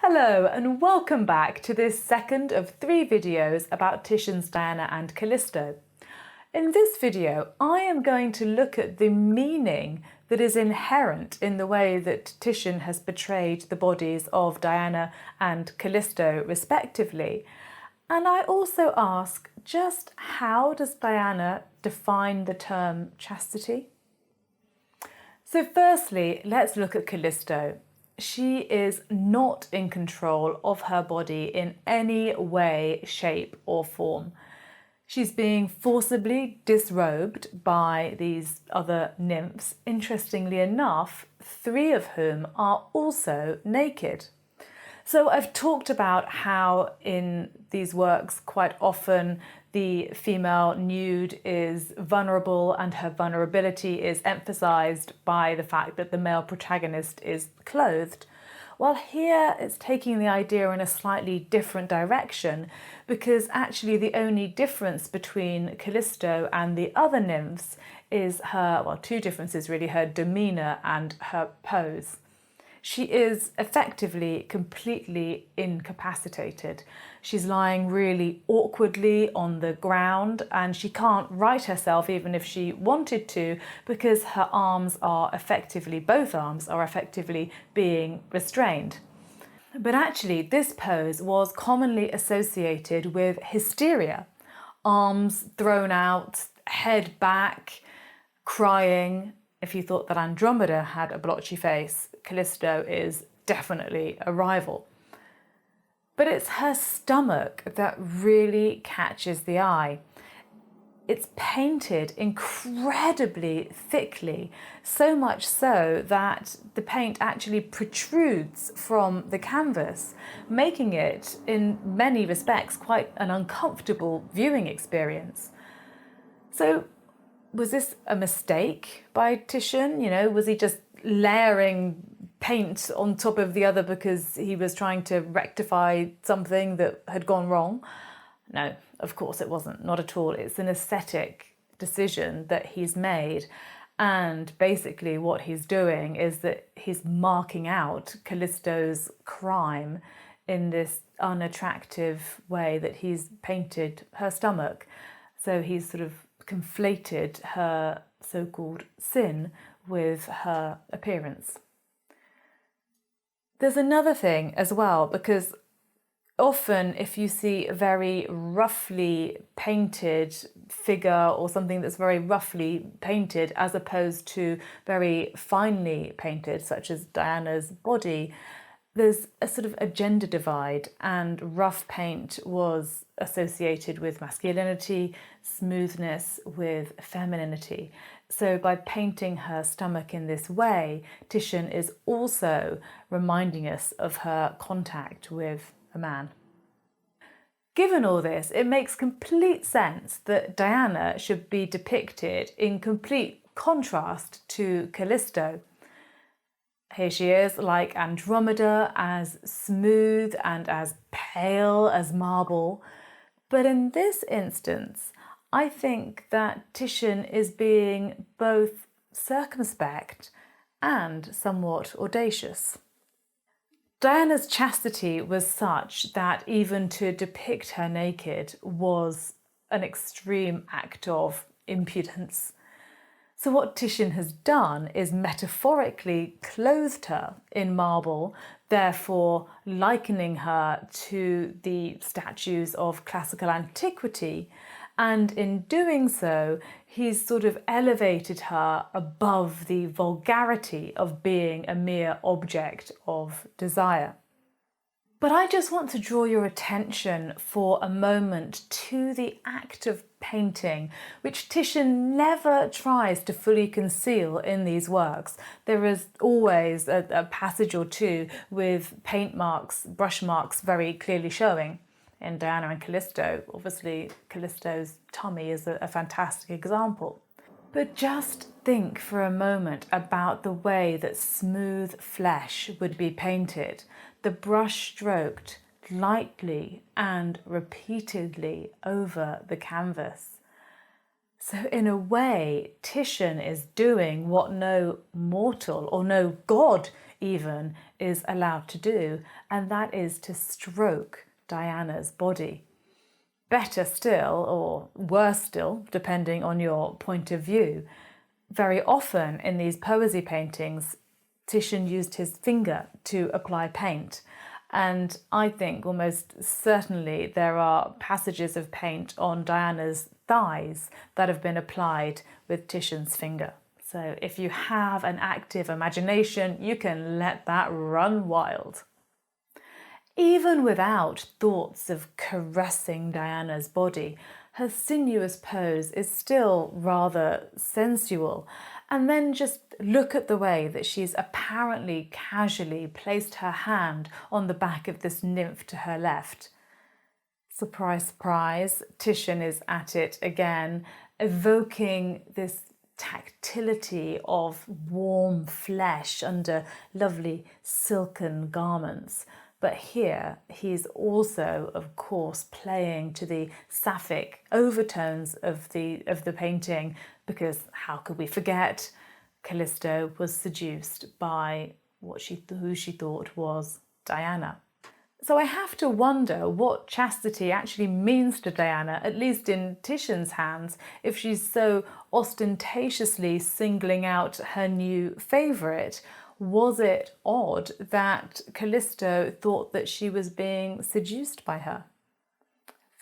Hello and welcome back to this second of 3 videos about Titian's Diana and Callisto. In this video, I am going to look at the meaning that is inherent in the way that Titian has portrayed the bodies of Diana and Callisto respectively. And I also ask, just how does Diana define the term chastity? So firstly, let's look at Callisto. She is not in control of her body in any way, shape or form. She's being forcibly disrobed by these other nymphs, interestingly enough, 3 of whom are also naked. So I've talked about how in these works quite often the female nude is vulnerable and her vulnerability is emphasised by the fact that the male protagonist is clothed. While here it's taking the idea in a slightly different direction, because actually the only difference between Callisto and the other nymphs is her, well, 2 differences really, her demeanour and her pose. She is effectively completely incapacitated. She's lying really awkwardly on the ground and she can't right herself even if she wanted to, because her arms are effectively, both arms are effectively being restrained. But actually this pose was commonly associated with hysteria. Arms thrown out, head back, crying. If you thought that Andromeda had a blotchy face, Callisto is definitely a rival. But it's her stomach that really catches the eye. It's painted incredibly thickly, so much so that the paint actually protrudes from the canvas, making it, in many respects, quite an uncomfortable viewing experience. So, was this a mistake by Titian? Was he just layering paint on top of the other because he was trying to rectify something that had gone wrong? No, of course it wasn't, not at all. It's an aesthetic decision that he's made. And basically what he's doing is that he's marking out Callisto's crime in this unattractive way that he's painted her stomach. So he's sort of conflated her so-called sin with her appearance. There's another thing as well, because often if you see a very roughly painted figure or something that's very roughly painted as opposed to very finely painted, such as Diana's body, there's a sort of a gender divide, and rough paint was associated with masculinity, smoothness with femininity. So by painting her stomach in this way, Titian is also reminding us of her contact with a man. Given all this, it makes complete sense that Diana should be depicted in complete contrast to Callisto. Here she is, like Andromeda, as smooth and as pale as marble. But in this instance, I think that Titian is being both circumspect and somewhat audacious. Diana's chastity was such that even to depict her naked was an extreme act of impudence. So what Titian has done is metaphorically clothed her in marble, therefore likening her to the statues of classical antiquity. And in doing so, he's sort of elevated her above the vulgarity of being a mere object of desire. But I just want to draw your attention for a moment to the act of painting, which Titian never tries to fully conceal in these works. There is always a passage or 2 with paint marks, brush marks very clearly showing. In Diana and Callisto, obviously Callisto's tummy is a fantastic example. But just think for a moment about the way that smooth flesh would be painted, the brush stroked lightly and repeatedly over the canvas. So in a way, Titian is doing what no mortal or no god even is allowed to do, and that is to stroke Diana's body. Better still, or worse still, depending on your point of view, very often in these poesy paintings, Titian used his finger to apply paint. And I think almost certainly there are passages of paint on Diana's thighs that have been applied with Titian's finger. So if you have an active imagination, you can let that run wild. Even without thoughts of caressing Diana's body, her sinuous pose is still rather sensual. And then just look at the way that she's apparently casually placed her hand on the back of this nymph to her left. Surprise, surprise, Titian is at it again, evoking this tactility of warm flesh under lovely silken garments. But here he's also, of course, playing to the sapphic overtones of the painting, because how could we forget? Callisto was seduced by who she thought was Diana. So I have to wonder what chastity actually means to Diana, at least in Titian's hands, if she's so ostentatiously singling out her new favourite. Was it odd that Callisto thought that she was being seduced by her?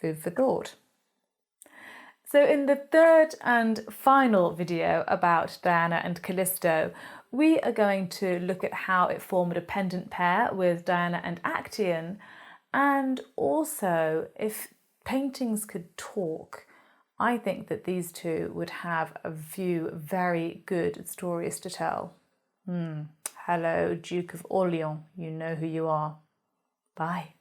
Food for thought. So in the third and final video about Diana and Callisto, we are going to look at how it formed a pendant pair with Diana and Actaeon, and also if paintings could talk, I think that these two would have a few very good stories to tell. Hello, Duke of Orleans, you know who you are. Bye.